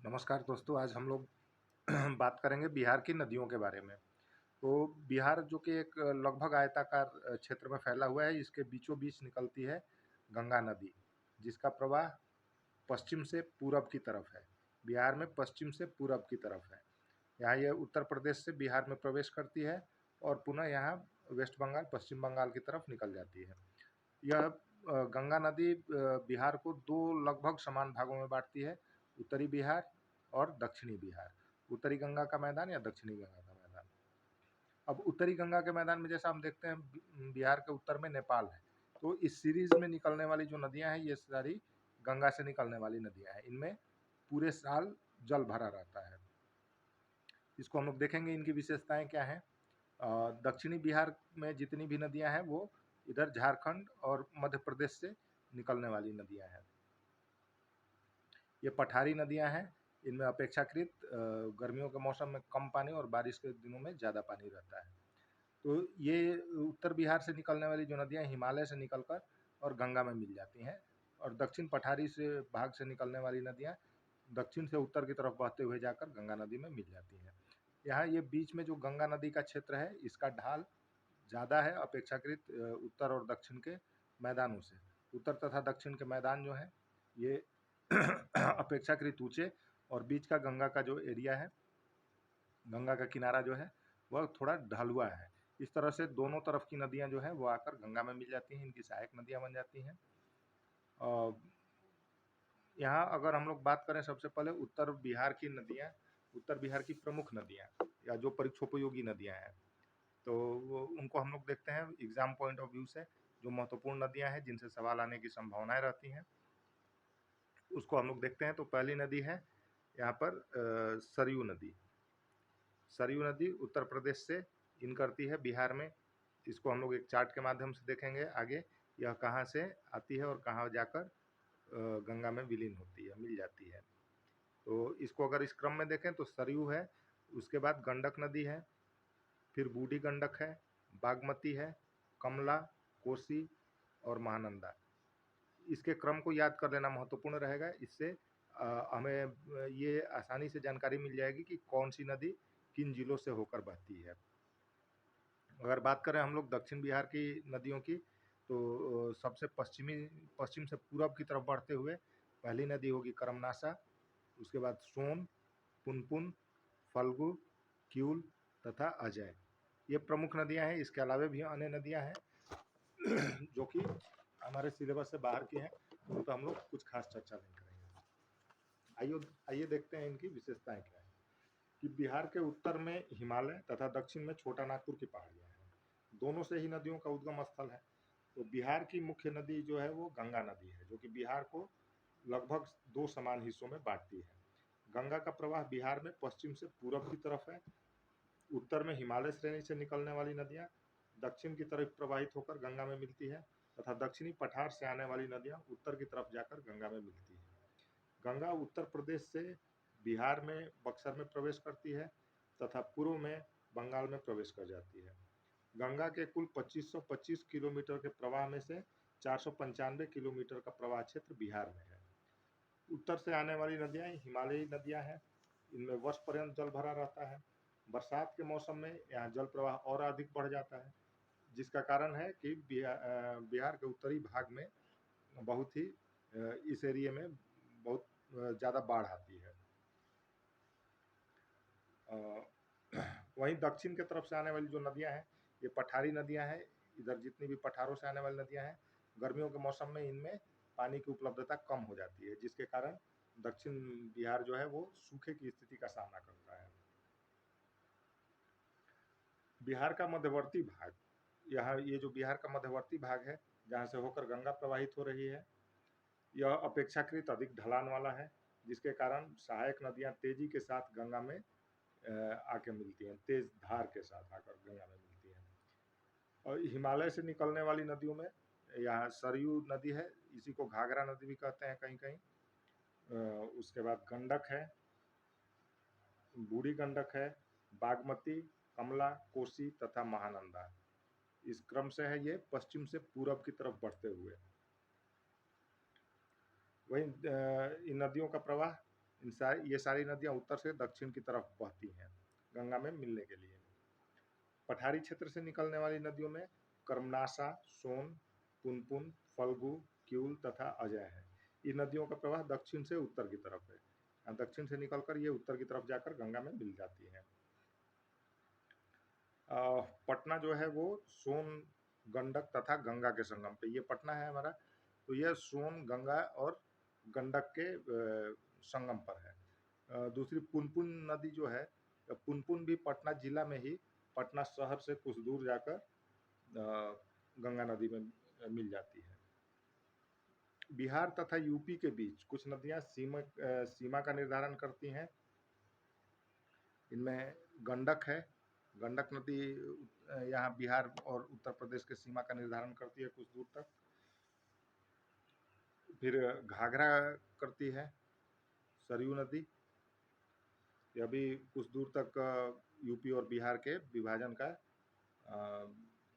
नमस्कार दोस्तों, आज हम लोग बात करेंगे बिहार की नदियों के बारे में। तो बिहार जो कि एक लगभग आयताकार क्षेत्र में फैला हुआ है, इसके बीचों बीच निकलती है गंगा नदी, जिसका प्रवाह पश्चिम से पूरब की तरफ है। बिहार में पश्चिम से पूरब की तरफ है। यहाँ ये उत्तर प्रदेश से बिहार में प्रवेश करती है और पुनः यहाँ वेस्ट बंगाल, पश्चिम बंगाल की तरफ निकल जाती है। यह गंगा नदी बिहार को दो लगभग समान भागों में बांटती है, उत्तरी बिहार और दक्षिणी बिहार। उत्तरी गंगा का मैदान या दक्षिणी गंगा का मैदान। अब उत्तरी गंगा के मैदान में जैसा हम देखते हैं बिहार के उत्तर में नेपाल है। तो इस सीरीज में निकलने वाली जो नदियां हैं ये सारी गंगा से निकलने वाली नदियां हैं। इनमें पूरे साल जल भरा रहता है। इसको हम लोग देखेंगे, इनकी विशेषताएं क्या हैं। दक्षिणी बिहार में जितनी भी नदियां हैं वो इधर झारखंड और मध्य प्रदेश से निकलने वाली नदियां हैं। ये पठारी नदियां हैं। इनमें अपेक्षाकृत गर्मियों के मौसम में कम पानी और बारिश के दिनों में ज़्यादा पानी रहता है। तो ये उत्तर बिहार से निकलने वाली जो नदियां हिमालय से निकलकर और गंगा में मिल जाती हैं, और दक्षिण पठारी से भाग से निकलने वाली नदियां दक्षिण से उत्तर की तरफ बहते हुए जाकर गंगा नदी में मिल जाती हैं। यहाँ ये बीच में जो गंगा नदी का क्षेत्र है, इसका ढाल ज़्यादा है अपेक्षाकृत उत्तर और दक्षिण के मैदानों से। उत्तर तथा दक्षिण के मैदान जो हैं ये अपेक्षाकृत ऊंचे, और बीच का गंगा का जो एरिया है, गंगा का किनारा जो है वह थोड़ा ढलुआ है। इस तरह से दोनों तरफ की नदियां जो है वो आकर गंगा में मिल जाती हैं, इनकी सहायक नदियां बन जाती हैं। यहाँ अगर हम लोग बात करें सबसे पहले उत्तर बिहार की नदियाँ, उत्तर बिहार की प्रमुख नदियाँ या जो परीक्षोपयोगी नदियाँ हैं, तो उनको हम लोग देखते हैं एग्जाम पॉइंट ऑफ व्यू से। जो महत्वपूर्ण नदियाँ हैं जिनसे सवाल आने की संभावनाएं रहती हैं, उसको हम लोग देखते हैं। तो पहली नदी है यहाँ पर सरयू नदी। सरयू नदी उत्तर प्रदेश से इन करती है बिहार में। इसको हम लोग एक चार्ट के माध्यम से देखेंगे आगे, यह कहाँ से आती है और कहाँ जाकर गंगा में विलीन होती है, मिल जाती है। तो इसको अगर इस क्रम में देखें तो सरयू है, उसके बाद गंडक नदी है, फिर बूढ़ी गंडक है, बागमती है, कमला, कोसी और महानंदा। इसके क्रम को याद कर लेना महत्वपूर्ण रहेगा। इससे हमें ये आसानी से जानकारी मिल जाएगी कि कौन सी नदी किन जिलों से होकर बहती है। अगर बात करें हम लोग दक्षिण बिहार की नदियों की, तो सबसे पश्चिम से पूरब की तरफ बढ़ते हुए पहली नदी होगी करमनासा, उसके बाद सोन, पुनपुन, फल्गु, क्यूल तथा अजय। ये प्रमुख नदियां हैं। इसके अलावा भी अन्य नदियां हैं जो कि हमारे सिलेबस से बाहर की हैं, उन पर हम लोग कुछ खास चर्चा नहीं करेंगे। आइए देखते हैं इनकी विशेषताएं क्या है। कि बिहार के उत्तर में हिमालय तथा दक्षिण में छोटा नागपुर की पहाड़ियां हैं। दोनों से ही नदियों का उद्गम स्थल है। तो बिहार की मुख्य नदी जो है वो गंगा नदी है, जो कि बिहार को लगभग दो समान हिस्सों में बांटती है। गंगा का प्रवाह बिहार में पश्चिम से पूरब की तरफ है। उत्तर में हिमालय श्रेणी से निकलने वाली नदियां दक्षिण की तरफ प्रवाहित होकर गंगा में मिलती है, तथा दक्षिणी पठार से आने वाली नदियां उत्तर की तरफ जाकर गंगा में मिलती है। गंगा उत्तर प्रदेश से बिहार में बक्सर में प्रवेश करती है तथा पूर्व में बंगाल में प्रवेश कर जाती है। गंगा के कुल 2525 किलोमीटर के प्रवाह में से 495 किलोमीटर का प्रवाह क्षेत्र बिहार में है। उत्तर से आने वाली नदियां हिमालयी नदियां हैं। इनमें वर्ष पर्यंत जल भरा रहता है। बरसात के मौसम में यहाँ जल प्रवाह और अधिक बढ़ जाता है, जिसका कारण है कि बिहार के उत्तरी भाग में बहुत ही इस एरिया में बहुत ज़्यादा बाढ़ आती है। वहीं दक्षिण की तरफ से आने वाली जो नदियां हैं ये पठारी नदियां हैं। इधर जितनी भी पठारों से आने वाली नदियां हैं, गर्मियों के मौसम में इनमें पानी की उपलब्धता कम हो जाती है, जिसके कारण दक्षिण बिहार जो है वो सूखे की स्थिति का सामना करता है। बिहार का मध्यवर्ती भाग, यहाँ ये जो बिहार का मध्यवर्ती भाग है जहाँ से होकर गंगा प्रवाहित हो रही है, यह अपेक्षाकृत अधिक ढलान वाला है, जिसके कारण सहायक नदियां तेजी के साथ गंगा में आके मिलती हैं, तेज धार के साथ आकर गंगा में मिलती हैं। और हिमालय से निकलने वाली नदियों में यहाँ सरयू नदी है, इसी को घाघरा नदी भी कहते हैं कहीं कहीं। उसके बाद गंडक है, बूढ़ी गंडक है, बागमती, कमला, कोसी तथा महानंदा। इस क्रम से है ये पश्चिम से पूरब की तरफ बढ़ते हुए। वहीं इन नदियों का प्रवाह ये सारी नदियाँ उत्तर से दक्षिण की तरफ बहती हैं गंगा में मिलने के लिए। पठारी क्षेत्र से निकलने वाली नदियों में कर्मनाशा, सोन, पुनपुन, फल्गु, क्यूल तथा अजय है। इन नदियों का प्रवाह दक्षिण से उत्तर की तरफ है। दक्षिण से निकलकर ये उत्तर की तरफ जाकर गंगा में मिल जाती है। पटना जो है वो सोन, गंडक तथा गंगा के संगम पे ये पटना है हमारा। तो यह सोन, गंगा और गंडक के संगम पर है। दूसरी पुनपुन नदी जो है, पुनपुन भी पटना जिला में ही पटना शहर से कुछ दूर जाकर गंगा नदी में मिल जाती है। बिहार तथा यूपी के बीच कुछ नदियां सीमा का निर्धारण करती हैं। इनमें गंडक है। गंडक नदी यहाँ बिहार और उत्तर प्रदेश के सीमा का निर्धारण करती है कुछ दूर तक। फिर घाघरा करती है सरयू नदी। यह भी कुछ दूर तक यूपी और बिहार के विभाजन का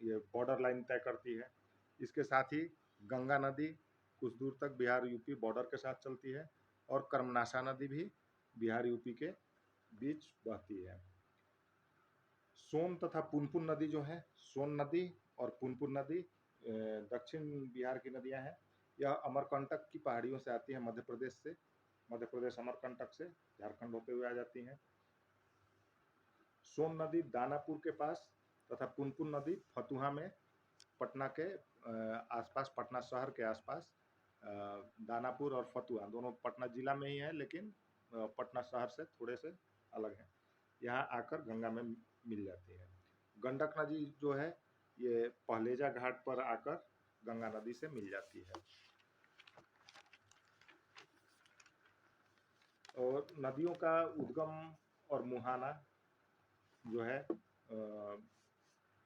ये बॉर्डर लाइन तय करती है। इसके साथ ही गंगा नदी कुछ दूर तक बिहार यूपी बॉर्डर के साथ चलती है और कर्मनाशा नदी भी बिहार यूपी के बीच बहती है। सोन तथा पुनपुन नदी जो है, सोन नदी और पुनपुन नदी दक्षिण बिहार की नदियां हैं। यह अमरकंटक की पहाड़ियों से आती है मध्य प्रदेश से। मध्य प्रदेश अमरकंटक से झारखंड होते हुए आ जाती हैं। सोन नदी दानापुर के पास तथा पुनपुन नदी फतुहा में पटना के आसपास, पटना शहर के आसपास, दानापुर और फतुहा दोनों पटना जिला में ही है, लेकिन पटना शहर से थोड़े से अलग है। यहाँ आकर गंगा में मिल जाती है। गंडक नदी जो है ये पहलेजा घाट पर आकर गंगा नदी से मिल जाती है। और नदियों का उद्गम और मुहाना जो है,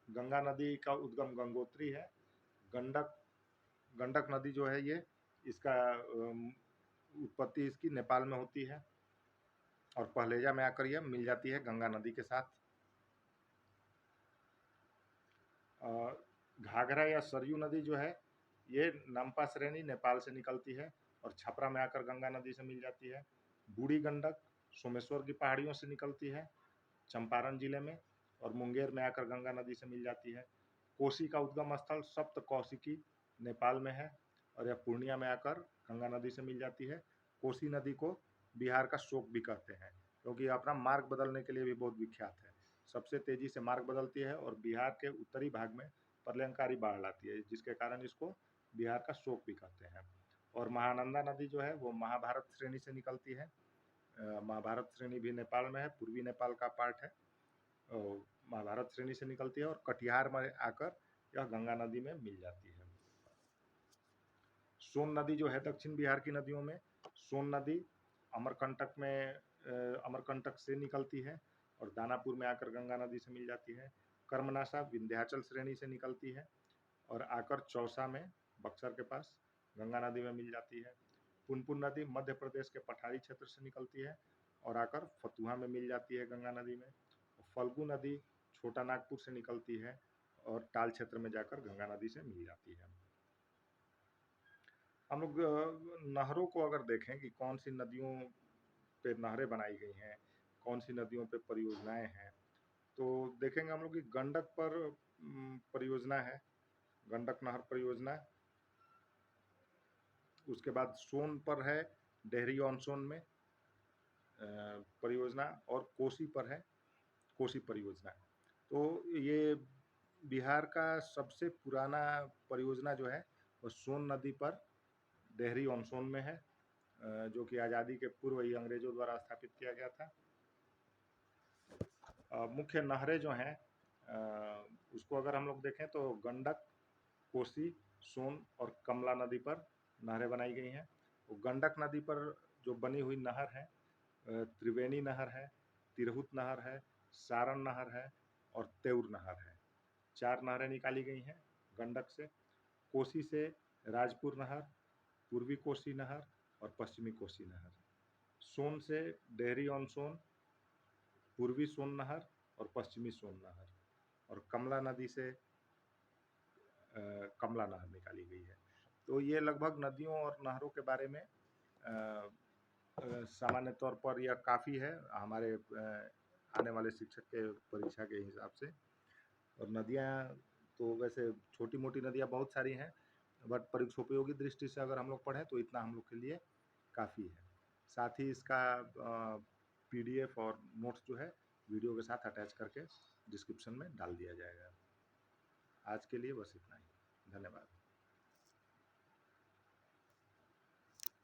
गंगा नदी का उद्गम गंगोत्री है। गंडक नदी जो है ये, इसका उत्पत्ति इसकी नेपाल में होती है और पहलेजा में आकर यह मिल जाती है गंगा नदी के साथ। घाघरा या सरयू नदी जो है ये नामपा श्रेणी नेपाल से निकलती है और छपरा में आकर गंगा नदी से मिल जाती है। बूढ़ी गंडक सोमेश्वर की पहाड़ियों से निकलती है चंपारण जिले में और मुंगेर में आकर गंगा नदी से मिल जाती है। कोसी का उद्गम स्थल सप्त कौशिकी नेपाल में है और यह पूर्णिया में आकर गंगा नदी से मिल जाती है। कोसी नदी को बिहार का शोक भी कहते हैं क्योंकि अपना मार्ग बदलने के लिए भी बहुत विख्यात है। सबसे तेजी से मार्ग बदलती है और बिहार के उत्तरी भाग में प्रलयंकारी बाढ़ लाती है, जिसके कारण इसको बिहार का शोक भी कहते हैं। और महानंदा नदी जो है वो महाभारत श्रेणी से निकलती है। महाभारत श्रेणी भी नेपाल में है, पूर्वी नेपाल का पार्ट है। महाभारत श्रेणी से निकलती है और कटिहार में आकर यह गंगा नदी में मिल जाती है। सोन नदी जो है दक्षिण बिहार की नदियों में, सोन नदी अमरकंटक से निकलती है और दानापुर में आकर गंगा नदी से मिल जाती है। कर्मनाशा विंध्याचल श्रेणी से निकलती है और आकर चौसा में, बक्सर के पास, गंगा नदी में मिल जाती है। पुनपुन नदी मध्य प्रदेश के पठारी क्षेत्र से निकलती है और आकर फतुहा में मिल जाती है गंगा नदी में। फल्गु नदी छोटा नागपुर से निकलती है और टाल क्षेत्र में जाकर गंगा नदी से मिल जाती है। हम लोग नहरों को अगर देखें कि कौन सी नदियों पे नहरें बनाई गई हैं, कौन सी नदियों पे परियोजनाएं हैं, तो देखेंगे हम लोग कि गंडक पर परियोजना है, गंडक नहर परियोजना। उसके बाद सोन पर है डेहरी ऑन सोन में परियोजना, और कोसी पर है कोसी परियोजना। तो ये बिहार का सबसे पुराना परियोजना जो है वो सोन नदी पर डेहरी ऑन सोन में है, जो कि आज़ादी के पूर्व ही अंग्रेजों द्वारा स्थापित किया गया था। मुख्य नहरें जो हैं उसको अगर हम लोग देखें तो गंडक, कोसी, सोन और कमला नदी पर नहरें बनाई गई हैं। तो गंडक नदी पर जो बनी हुई नहर है, त्रिवेणी नहर है, तिरहुत नहर है, सारण नहर है और तेउर नहर है। 4 नहरें निकाली गई हैं गंडक से। कोसी से राजपुर नहर, पूर्वी कोसी नहर और पश्चिमी कोसी नहर। सोन से डेहरी ऑन सोन, पूर्वी सोन नहर और पश्चिमी सोन नहर। और कमला नदी से कमला नहर निकाली गई है। तो ये लगभग नदियों और नहरों के बारे में सामान्य तौर पर यह काफ़ी है हमारे आने वाले शिक्षक के परीक्षा के हिसाब से। और नदियाँ तो वैसे छोटी-मोटी नदियाँ बहुत सारी हैं, बट परीक्षोपयोगी दृष्टि से अगर हम लोग पढ़ें तो इतना हम लोग के लिए काफ़ी है। साथ ही इसका पीडीएफ और नोट्स जो है वीडियो के साथ अटैच करके डिस्क्रिप्शन में डाल दिया जाएगा। आज के लिए बस इतना ही। धन्यवाद।